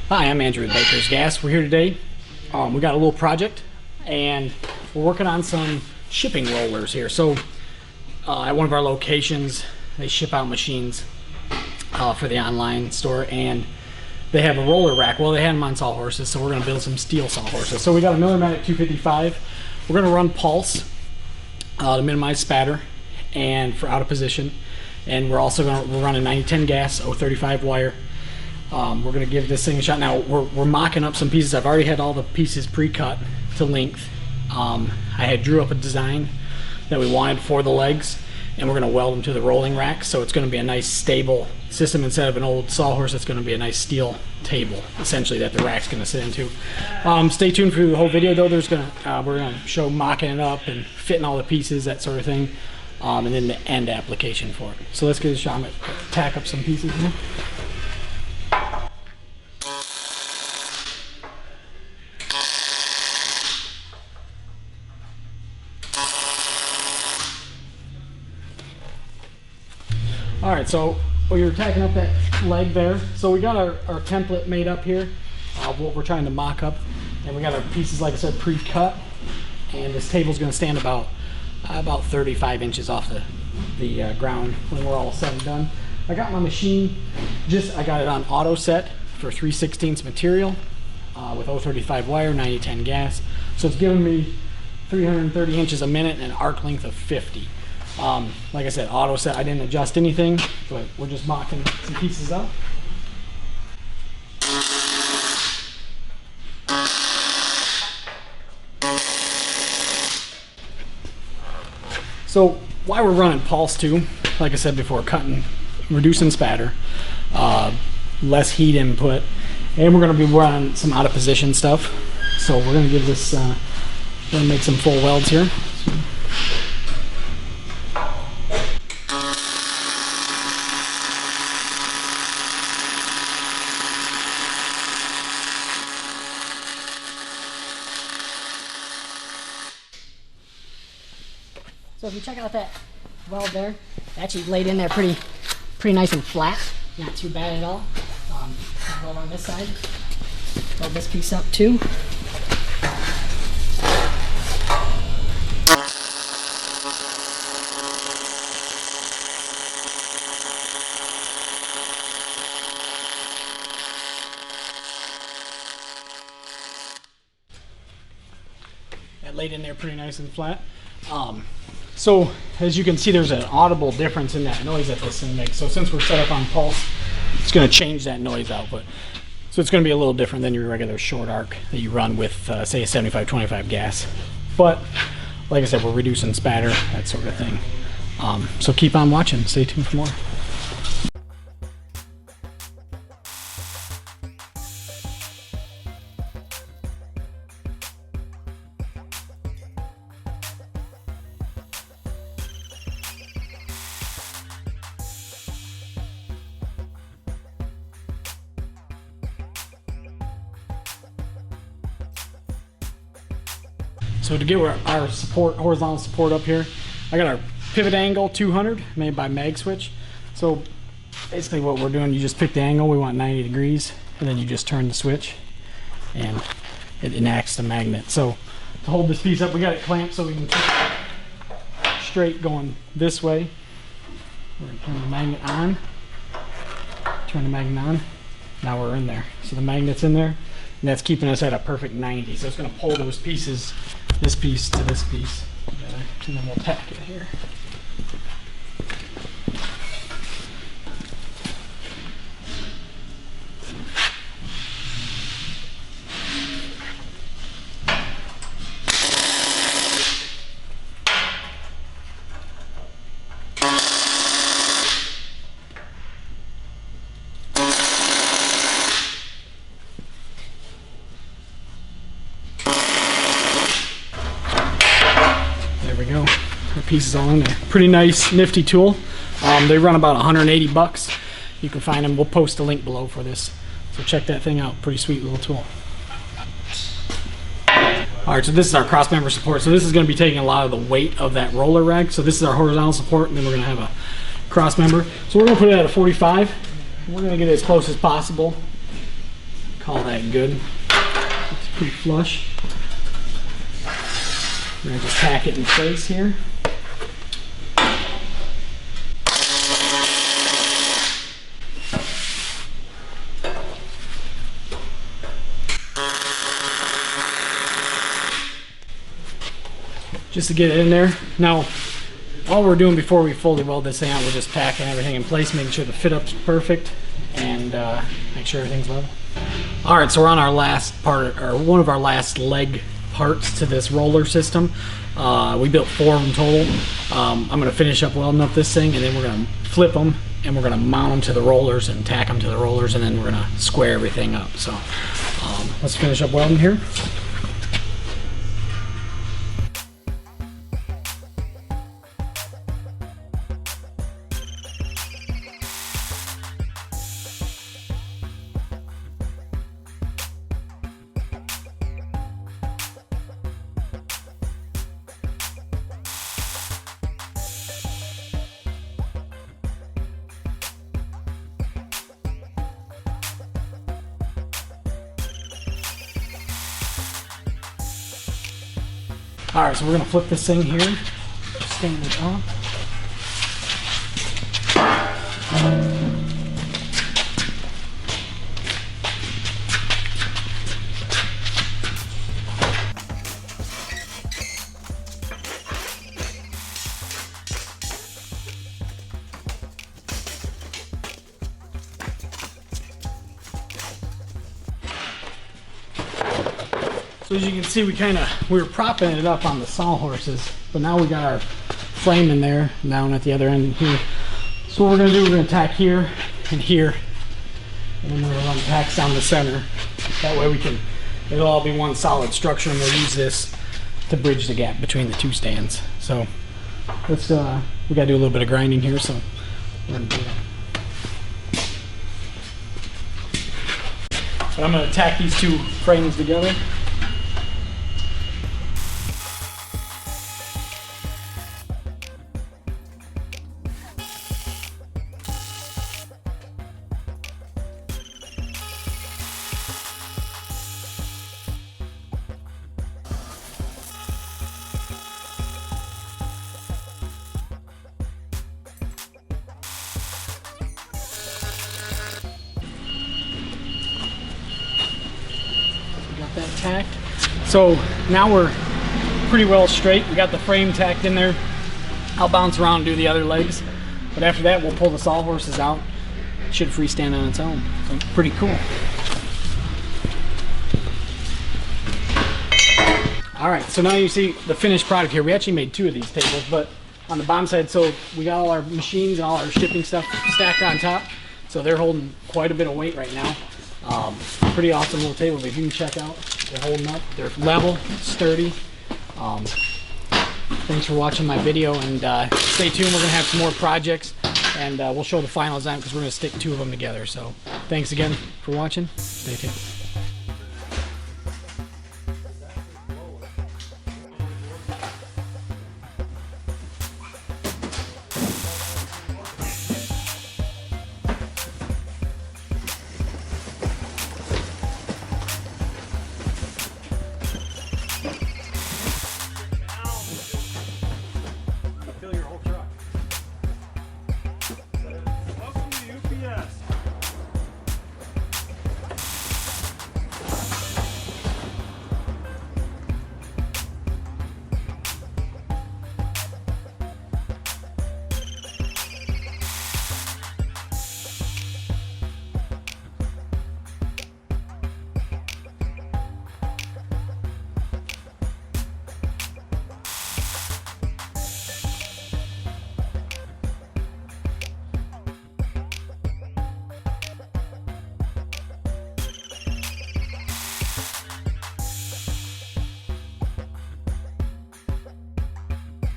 Hi, I'm Andrew with Baker's Gas. We're here today. We got a little project and we're working on some shipping rollers here. So at one of our locations, they ship out machines for the online store, and they have a roller rack. Well, they had them on sawhorses, so we're going to build some steel sawhorses. So we got a Millermatic 255. We're going to run pulse to minimize spatter and for out of position. And we're also going to run a 9010 gas 035 wire. We're going to give this thing a shot. Now we're mocking up some pieces. I've already had all the pieces pre-cut to length. I had drew up a design that we wanted for the legs, and we're going to weld them to the rolling rack. So it's going to be a nice stable system. Instead of an old sawhorse, it's going to be a nice steel table, essentially, that the rack's going to sit into. Stay tuned for the whole video, though. We're going to show mocking it up and fitting all the pieces, that sort of thing, and then the end application for it. So let's get a shot. I'm going to tack up some pieces here. Alright, so you're tacking up that leg there. So we got our template made up here of what we're trying to mock up. And we got our pieces, like I said, pre-cut. And this table's going to stand about 35 inches off the ground when we're all said and done. I got my machine, I got it on auto set for 3/16 material with 035 wire, 9010 gas. So it's giving me 330 inches a minute and an arc length of 50. Like I said, auto set. I didn't adjust anything, but we're just mocking some pieces up. So while we're running pulse too, like I said before, reducing spatter, less heat input, and we're going to be running some out of position stuff. So we're going to give this, we're going to make some full welds here. So if you check out that weld there, it's actually laid in there pretty nice and flat. Not too bad at all. Weld on this side. Weld this piece up too. That laid in there pretty nice and flat. So as you can see, there's an audible difference in that noise that this thing makes. So since we're set up on pulse, it's going to change that noise output. So it's going to be a little different than your regular short arc that you run with, say, a 75-25 gas. But like I said, we're reducing spatter, that sort of thing. So keep on watching. Stay tuned for more. So to get our support, horizontal support up here, I got our pivot angle 200 made by Magswitch. So basically what we're doing, you just pick the angle, we want 90 degrees, and then you just turn the switch and it enacts the magnet. So to hold this piece up, we got it clamped so we can keep it straight going this way. We're going to turn the magnet on, now we're in there. So the magnet's in there, and that's keeping us at a perfect 90. So it's going to pull those pieces, this piece to this piece together, and then we'll tack it here. There we go. The pieces all in there. Pretty nice, nifty tool. They run about 180 bucks. You can find them. We'll post a link below for this. So check that thing out. Pretty sweet little tool. Alright, so this is our cross member support. So this is going to be taking a lot of the weight of that roller rack. So this is our horizontal support, and then we're going to have a cross member. So we're going to put it at a 45. We're going to get it as close as possible. All that good. It's pretty flush. I'm gonna just tack it in place here. Just to get it in there. Now, all we're doing before we fully weld this thing out, we're just packing everything in place, making sure the fit up's perfect, and make sure everything's level. All right, so we're on our last part, or one of our last leg parts to this roller system. We built 4 of them total. I'm gonna finish up welding up this thing, and then we're gonna flip them, and we're gonna mount them to the rollers and tack them to the rollers, and then we're gonna square everything up. So let's finish up welding here. All right, so we're gonna flip this thing here, stand it up. So as you can see, we were propping it up on the sawhorses, but now we got our frame in there, down at the other end here. So what we're gonna do, we're gonna tack here and here, and then we're gonna run tacks down the center. That way it'll all be one solid structure, and we'll use this to bridge the gap between the 2 stands. So let's, we gotta do a little bit of grinding here, so we're gonna do that. But I'm gonna tack these 2 frames together. That tacked. So now we're pretty well straight. We got the frame tacked in there. I'll bounce around and do the other legs, but after that we'll pull the sawhorses out. It should freestand on its own. So pretty cool. All right, so now you see the finished product here. We actually made 2 of these tables, but on the bottom side, so we got all our machines and all our shipping stuff stacked on top, so they're holding quite a bit of weight right now. Pretty awesome little table, but if you can check out, they're holding up, they're level, sturdy. Thanks for watching my video, and stay tuned. We're gonna have some more projects, and we'll show the final design because we're gonna stick 2 of them together. So thanks again for watching. Stay tuned.